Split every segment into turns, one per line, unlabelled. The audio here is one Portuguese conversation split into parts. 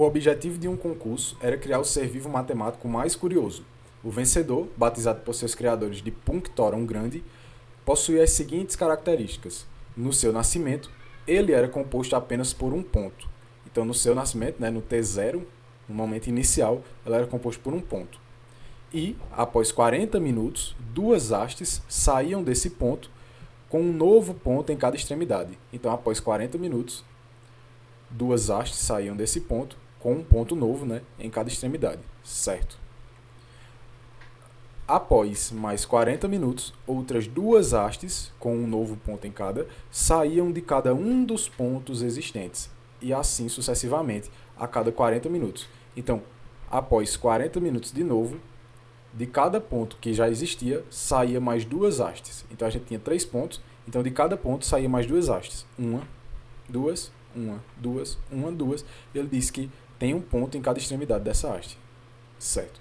objetivo de um concurso era criar o ser vivo matemático mais curioso. O vencedor, batizado por seus criadores de Punctorum Grande, possuía as seguintes características. No seu nascimento, ele era composto apenas por um ponto. Então, no seu nascimento, no T0, no momento inicial, ela era composta por um ponto. E, após 40 minutos, duas hastes saíam desse ponto com um novo ponto em cada extremidade. Então, após 40 minutos, duas hastes saíam desse ponto com um ponto novo em cada extremidade. Certo? Após mais 40 minutos, outras duas hastes, com um novo ponto em cada, saíam de cada um dos pontos existentes. E assim sucessivamente, a cada 40 minutos. Então, após 40 minutos de novo, de cada ponto que já existia, saía mais duas hastes. Então, a gente tinha 3 pontos. Então, de cada ponto, saía mais duas hastes. Uma, duas. Ele diz que tem um ponto em cada extremidade dessa haste. Certo?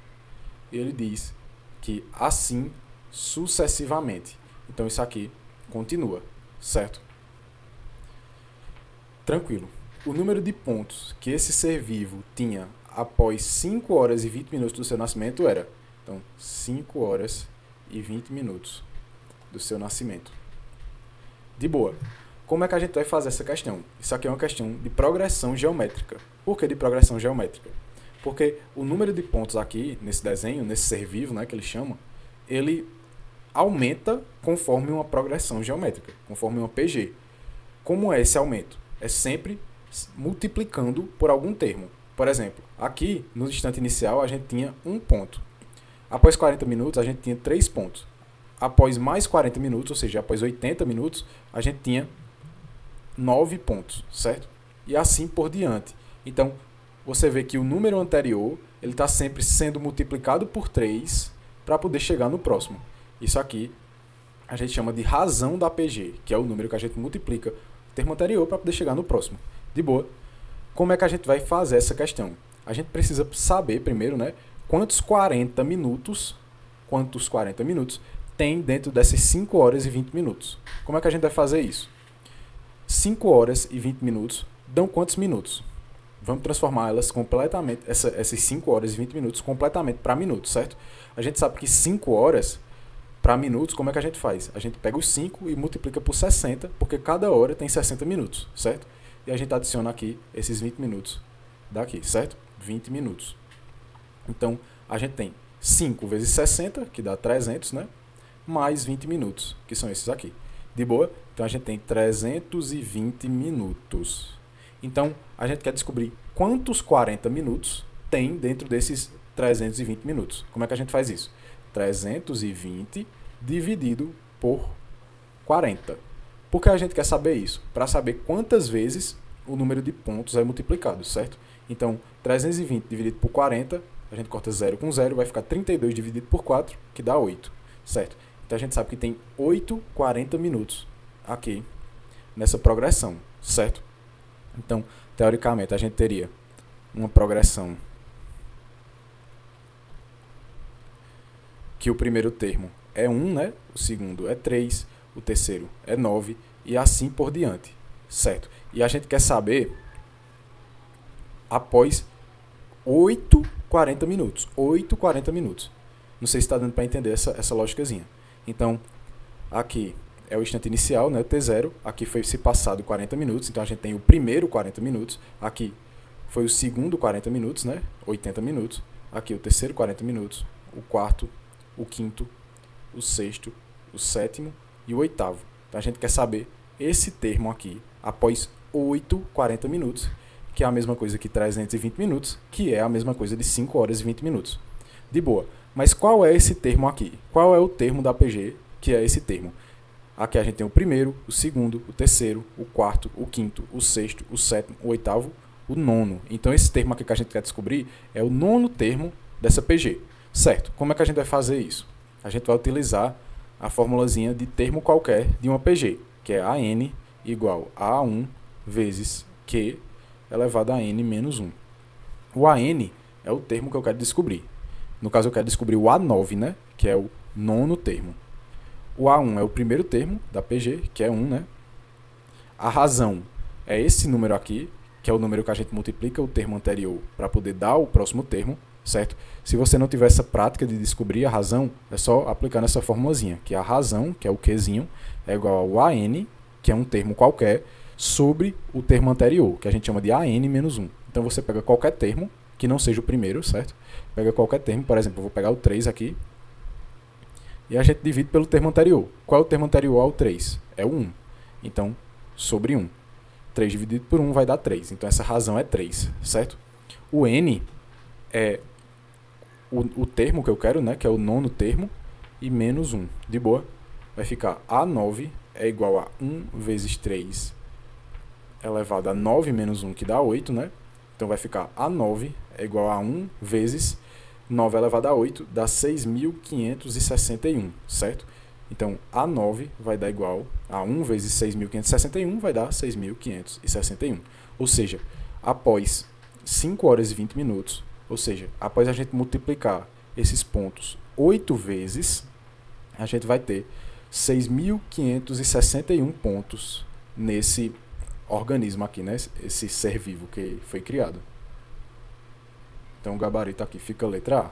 Ele diz que assim sucessivamente. Então, isso aqui continua. Certo? Tranquilo. O número de pontos que esse ser vivo tinha após 5 horas e 20 minutos do seu nascimento era... Então, 5 horas e 20 minutos do seu nascimento. De boa. Como é que a gente vai fazer essa questão? Isso aqui é uma questão de progressão geométrica. Por que de progressão geométrica? Porque o número de pontos aqui, nesse desenho, nesse ser vivo, que ele chama, ele aumenta conforme uma progressão geométrica, conforme uma PG. Como é esse aumento? É sempre multiplicando por algum termo. Por exemplo, aqui, no instante inicial, a gente tinha um ponto. Após 40 minutos, a gente tinha 3 pontos. Após mais 40 minutos, ou seja, após 80 minutos, a gente tinha 9 pontos, certo? E assim por diante. Então, você vê que o número anterior ele está sempre sendo multiplicado por 3 para poder chegar no próximo. Isso aqui a gente chama de razão da PG, que é o número que a gente multiplica o termo anterior para poder chegar no próximo. De boa. Como é que a gente vai fazer essa questão? A gente precisa saber primeiro, quantos 40 minutos tem dentro dessas 5 horas e 20 minutos. Como é que a gente vai fazer isso? 5 horas e 20 minutos dão quantos minutos? Vamos transformar elas completamente, essas 5 horas e 20 minutos completamente para minutos, certo? A gente sabe que 5 horas para minutos, como é que a gente faz? A gente pega os 5 e multiplica por 60, porque cada hora tem 60 minutos, certo? E a gente adiciona aqui esses 20 minutos daqui, certo? 20 minutos. Então, a gente tem 5 vezes 60, que dá 300, mais 20 minutos, que são esses aqui. De boa? Então, a gente tem 320 minutos. Então, a gente quer descobrir quantos 40 minutos tem dentro desses 320 minutos. Como é que a gente faz isso? 320 dividido por 40. Por que a gente quer saber isso? Para saber quantas vezes o número de pontos é multiplicado, certo? Então, 320 dividido por 40, a gente corta 0 com 0, vai ficar 32 dividido por 4, que dá 8, certo? Então, a gente sabe que tem 8 40 minutos aqui nessa progressão, certo? Então, teoricamente, a gente teria uma progressão que o primeiro termo é 1, o segundo é 3, o terceiro é 9 e assim por diante, certo? E a gente quer saber após 8 40 minutos. 8 40 minutos. Não sei se está dando para entender essa lógicazinha. Então, aqui é o instante inicial, o T0. Aqui foi se passado 40 minutos. Então, a gente tem o primeiro 40 minutos. Aqui foi o segundo 40 minutos, 80 minutos. Aqui o terceiro 40 minutos. O quarto, o quinto, o sexto, o sétimo e o oitavo. Então, a gente quer saber esse termo aqui após 8 40 minutos, que é a mesma coisa que 320 minutos, que é a mesma coisa de 5 horas e 20 minutos. De boa. Mas qual é esse termo aqui? Qual é o termo da PG que é esse termo? Aqui a gente tem o primeiro, o segundo, o terceiro, o quarto, o quinto, o sexto, o sétimo, o oitavo, o nono. Então esse termo aqui que a gente quer descobrir é o nono termo dessa PG. Certo? Como é que a gente vai fazer isso? A gente vai utilizar a formulazinha de termo qualquer de uma PG, que é AN igual a A1 vezes Q elevado a N menos 1. O AN é o termo que eu quero descobrir. No caso, eu quero descobrir o A9, que é o nono termo. O A1 é o primeiro termo da PG, que é 1, A razão é esse número aqui, que é o número que a gente multiplica o termo anterior para poder dar o próximo termo, certo? Se você não tiver essa prática de descobrir a razão, é só aplicar nessa formulazinha, que a razão, que é o Qzinho, é igual ao AN, que é um termo qualquer, sobre o termo anterior, que a gente chama de AN menos 1. Então você pega qualquer termo, que não seja o primeiro, certo? Pega qualquer termo, por exemplo, eu vou pegar o 3 aqui, e a gente divide pelo termo anterior. Qual é o termo anterior ao 3? É o 1. Então, sobre 1. 3 dividido por 1 vai dar 3. Então, essa razão é 3, certo? O N é o termo que eu quero, né? Que é o nono termo, e menos 1. De boa? Vai ficar A9 é igual a 1 vezes 3 elevado a 9 menos 1, que dá 8, né? Então, vai ficar A9 é igual a 1 vezes 9 elevado a 8, dá 6.561, certo? Então, A9 vai dar igual a 1 vezes 6.561, vai dar 6.561. Ou seja, após 5 horas e 20 minutos, ou seja, após a gente multiplicar esses pontos 8 vezes, a gente vai ter 6.561 pontos nesse organismo aqui, né? Esse ser vivo que foi criado. Então, o gabarito aqui fica a letra A.